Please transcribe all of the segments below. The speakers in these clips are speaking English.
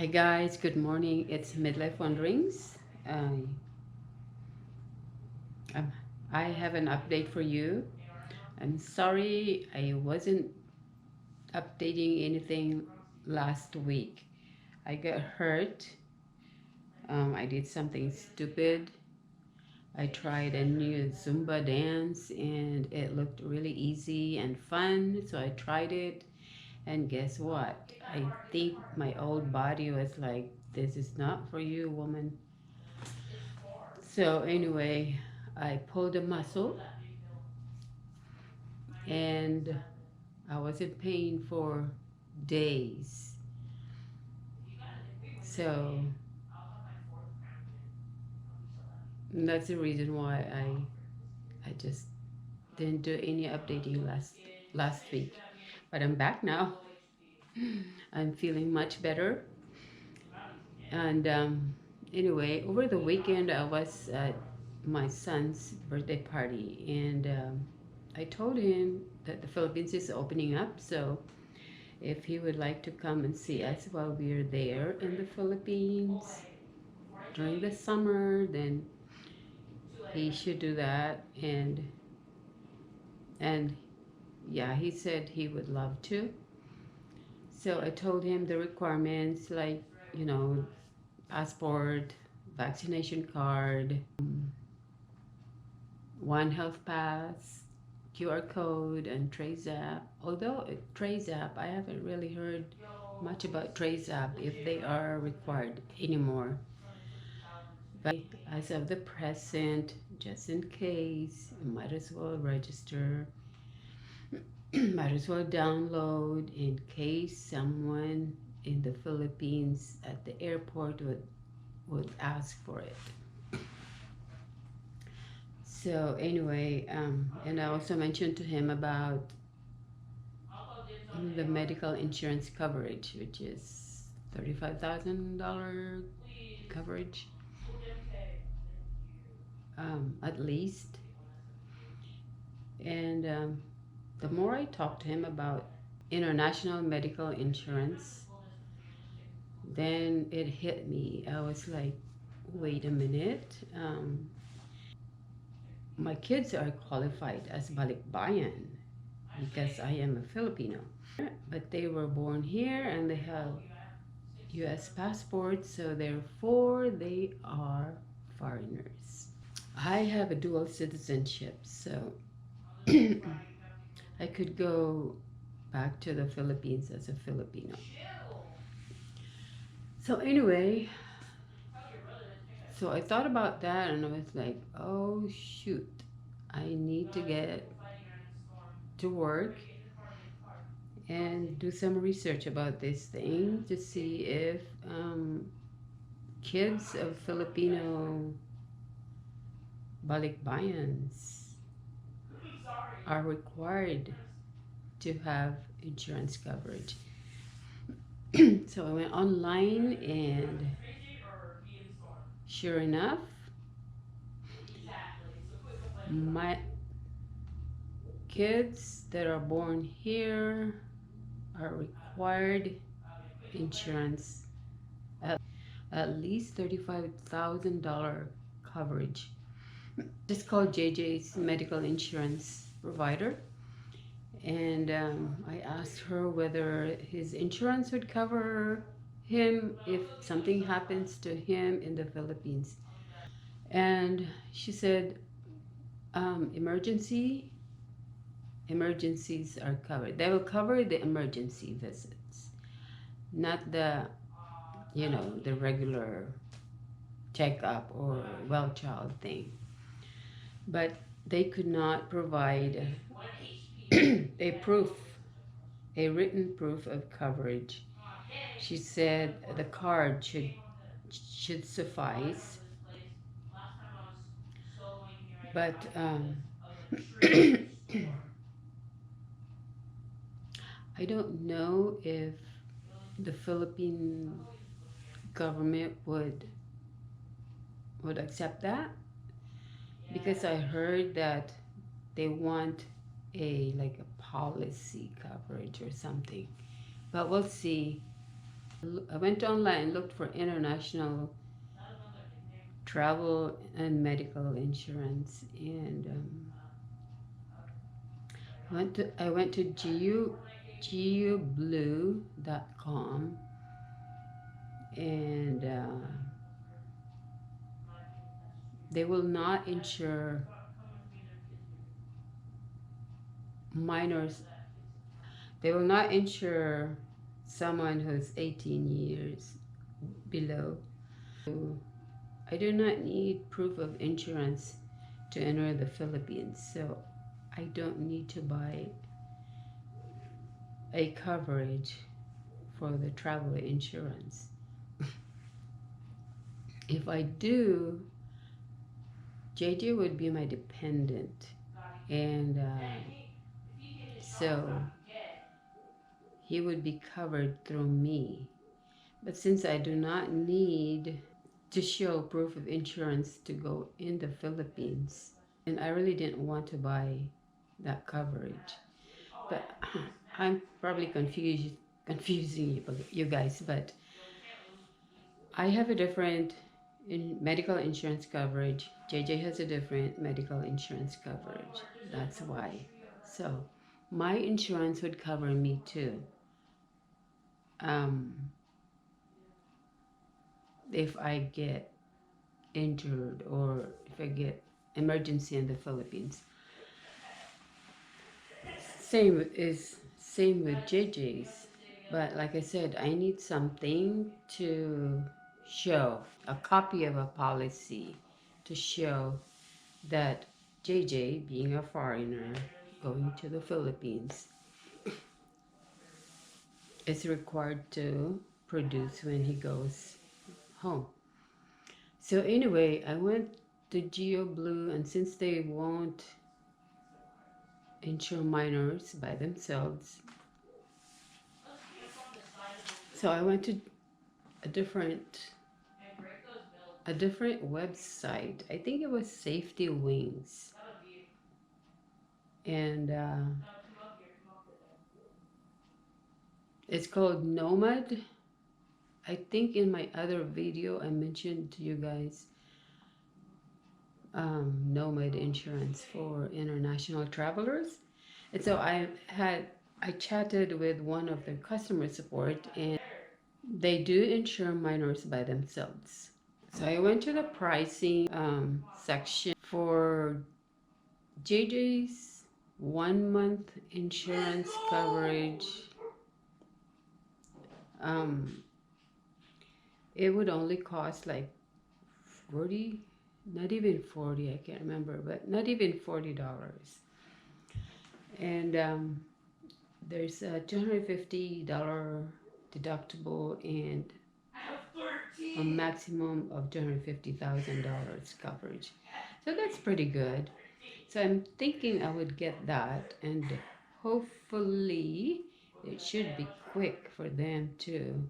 Hi guys, good morning. It's Midlife Wanderings. Um, I have an update for you. I'm sorry I wasn't updating anything last week. I got hurt. I did something stupid. I tried a new Zumba dance and it looked really easy and fun. So I tried it. And guess what? I think my old body was like, this is not for you, woman. So anyway, I pulled a muscle and I was in pain for days. So that's the reason why I just didn't do any updating last week. But I'm back now. I'm feeling much better. And anyway, over the weekend I was at my son's birthday party and I told him that the Philippines is opening up, so if he would like to come and see us while we're there in the Philippines during the summer, then he should do that. And yeah, he said he would love to. So I told him the requirements, like, you know, passport, vaccination card, One Health Pass, QR code, and Trace app. Although Trace app, I haven't really heard much about Trace app if they are required anymore. But as of the present, just in case, might as well register, might as well download in case someone in the Philippines at the airport would ask for it. So anyway, and I also mentioned to him about the medical insurance coverage, which is $35,000 coverage, at least. And the more I talked to him about international medical insurance, then it hit me. I was like, wait a minute. My kids are qualified as Balikbayan because I am a Filipino. But they were born here and they have US passports, so therefore they are foreigners. I have a dual citizenship, so I could go back to the Philippines as a Filipino. So anyway, so I thought about that and I was like, oh shoot, I need to get to work and do some research about this thing to see if kids of Filipino Balikbayans are required to have insurance coverage. So I went online and sure enough, my kids that are born here are required insurance at least $35,000 coverage. Just called JJ's medical insurance provider, and I asked her whether his insurance would cover him if something happens to him in the Philippines. And she said, emergencies are covered. They will cover the emergency visits, not the regular checkup or well child thing. But they could not provide a proof, a written proof of coverage. She said the card should suffice, but I don't know if the Philippine government would accept that, because I heard that they want a policy coverage or something. But we'll see. I went online, looked for international travel and medical insurance, and I went to gublue.com, and they will not insure minors. They will not insure someone who's 18 years below. I do not need proof of insurance to enter the Philippines, so I don't need to buy a coverage for the travel insurance. If I do, JJ would be my dependent, and so he would be covered through me. But since I do not need to show proof of insurance to go in the Philippines, and I really didn't want to buy that coverage. But I'm probably confusing you guys, but I have a different medical insurance coverage. JJ has a different medical insurance coverage. That's why. So my insurance would cover me too. Um, if I get injured or if I get emergency in the Philippines. Same with JJ's. But like I said, I need something to show, a copy of a policy to show that JJ, being a foreigner going to the Philippines, is required to produce when he goes home. So anyway, I went to GeoBlue, and since they won't insure minors by themselves, so I went to a different a different website. I think it was Safety Wings, and it's called Nomad. I think in my other video I mentioned to you guys Nomad insurance for international travelers. And so I chatted with one of their customer support, and they do insure minors by themselves. So I went to the pricing section for JJ's 1 month insurance coverage. Um, it would only cost like 40, not even 40, I can't remember, but not even $40. And there's a $250 deductible and a maximum of $250,000 coverage. So that's pretty good. So I'm thinking I would get that, and hopefully it should be quick for them to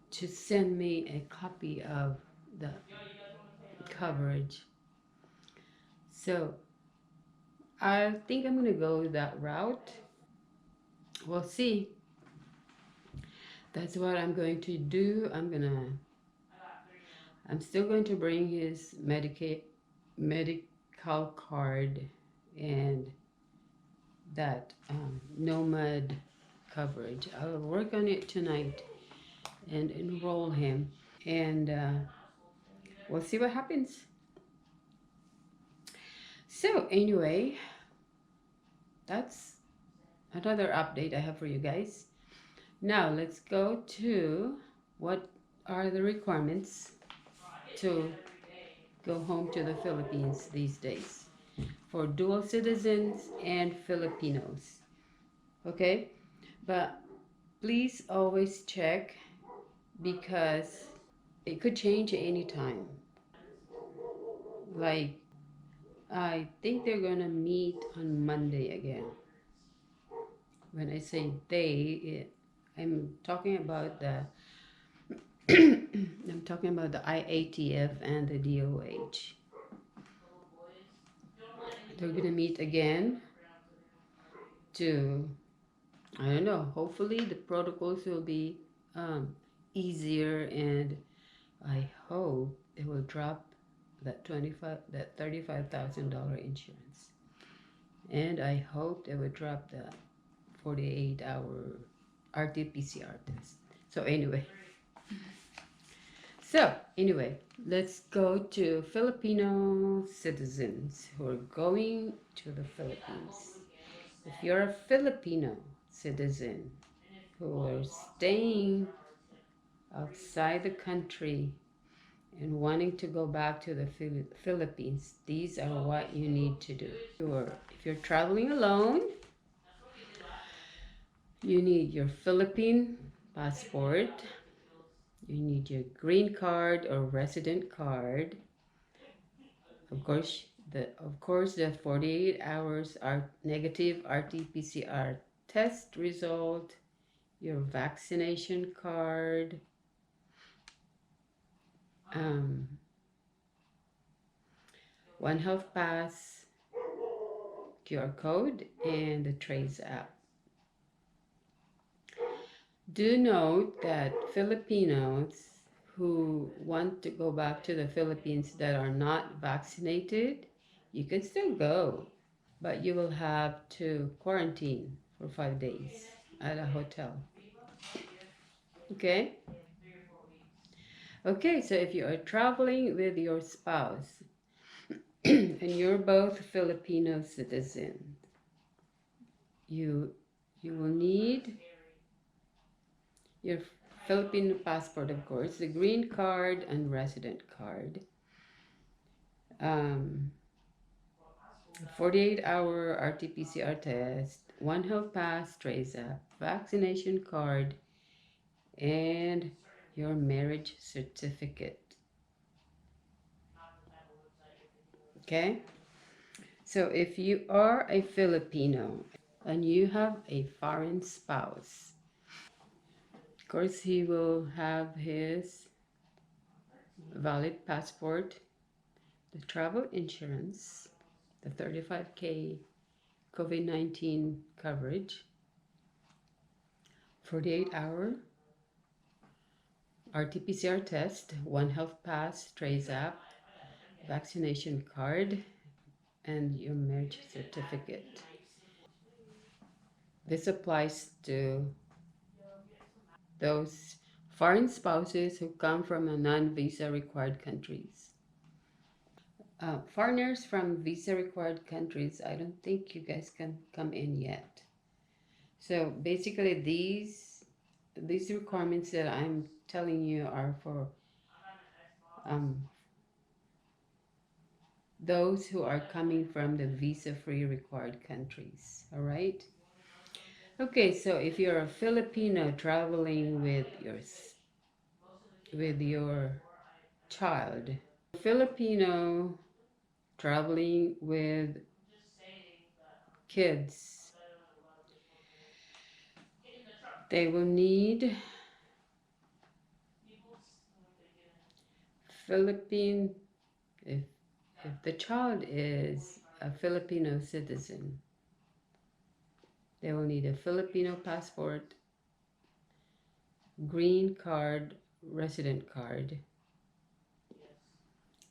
send me a copy of the coverage. So I think I'm gonna go that route. We'll see. That's what I'm going to do. I'm still going to bring his medical card and that Nomad coverage. I'll work on it tonight and enroll him, and we'll see what happens. So anyway, that's another update I have for you guys. Now let's go to what are the requirements to go home to the Philippines these days for dual citizens and Filipinos. Okay, but please always check because it could change at any time. Like, I think they're gonna meet on Monday again. When I say they, I'm talking about the I'm talking about the IATF and the DOH. They're gonna meet again to, I don't know, hopefully the protocols will be um, easier, and I hope it will drop that $35,000 insurance, and I hope it will drop the 48-hour RT-PCR test. So anyway, let's go to Filipino citizens who are going to the Philippines. If you're a Filipino citizen who are staying outside the country and wanting to go back to the Philippines, these are what you need to do. If you're traveling alone, you need your Philippine passport, you need your green card or resident card, of course the 48 hours are negative RT-PCR test result, your vaccination card, um, One Health Pass, QR code, and the Trace app. Do note that Filipinos who want to go back to the Philippines that are not vaccinated, you can still go, but you will have to quarantine for 5 days at a hotel. Okay? Okay, so if you are traveling with your spouse and you're both Filipino citizens, you you will need your Filipino passport, of course, the green card and resident card, um, 48-hour RT-PCR test, One Health Pass, Trace app, vaccination card, and your marriage certificate. Okay? So if you are a Filipino and you have a foreign spouse, of course he will have his valid passport, the travel insurance, the 35K COVID-19 coverage, 48-hour RT-PCR test, One Health Pass, Trace app, vaccination card, and your marriage certificate. This applies to those foreign spouses who come from a non-visa required countries. Foreigners from visa required countries, I don't think you guys can come in yet. So basically these requirements that I'm telling you are for those who are coming from the visa-free required countries. All right. Okay, so if you're a Filipino traveling with your child, Filipino traveling with kids, they will need Philippine, if, if the child is a Filipino citizen, they will need a Filipino passport, green card, resident card,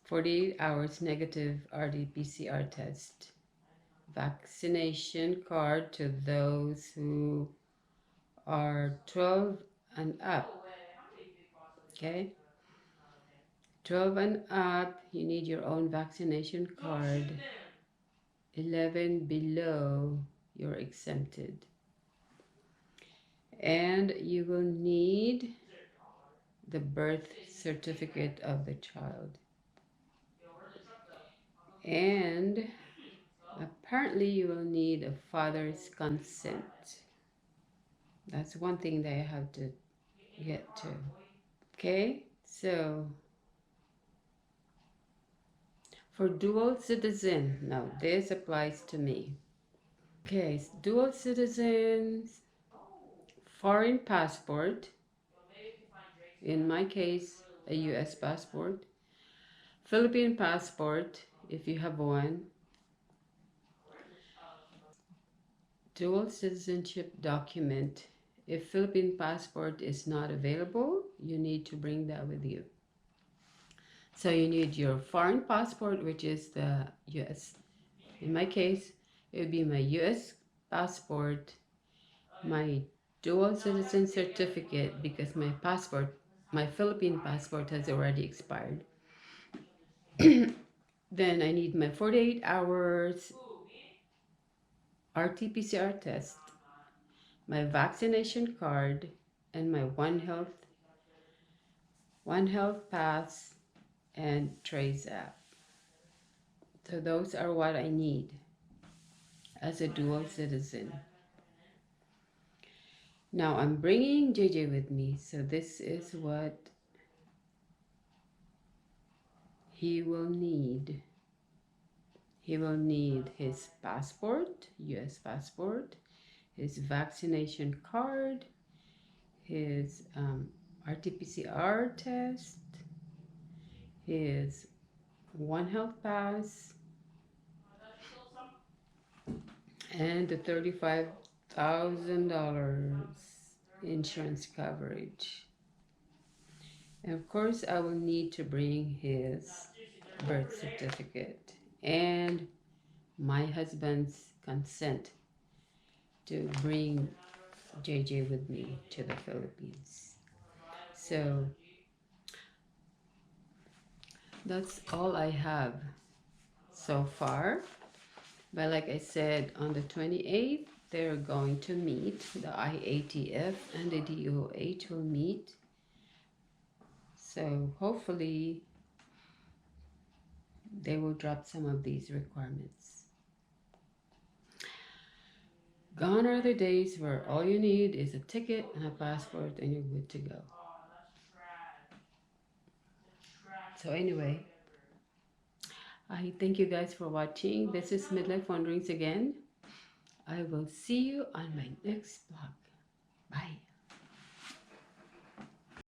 48 hours negative RT-PCR test, vaccination card to those who are 12 and up. Okay? 12 and up, you need your own vaccination card. 11 below, you're exempted. And you will need the birth certificate of the child. And apparently you will need a father's consent. That's one thing that I have to get to. Okay, so for dual citizen, now this applies to me. Okay, dual citizens, foreign passport, in my case, a US passport, Philippine passport, if you have one, dual citizenship document If Philippine passport is not available, you need to bring that with you. So you need your foreign passport, which is the US. In my case, it would be my US passport, my dual citizen certificate, because my Philippine passport has already expired. Then I need my 48 hours RT-PCR test, my vaccination card, and my One Health Pass and Trace app. So those are what I need as a dual citizen. Now I'm bringing JJ with me, so this is what he will need. He will need his passport, US passport, his vaccination card, his RT-PCR test, his One Health Pass, and the $35,000 insurance coverage. And of course, I will need to bring his birth certificate and my husband's consent to bring JJ with me to the Philippines. So that's all I have so far. But like I said, on the 28th, they're going to meet. The IATF and the DOH will meet. So hopefully they will drop some of these requirements. Gone are the days where all you need is a ticket and a passport and you're good to go. So anyway, I thank you guys for watching. This is Midlife Wanderings again. I will see you on my next vlog. Bye.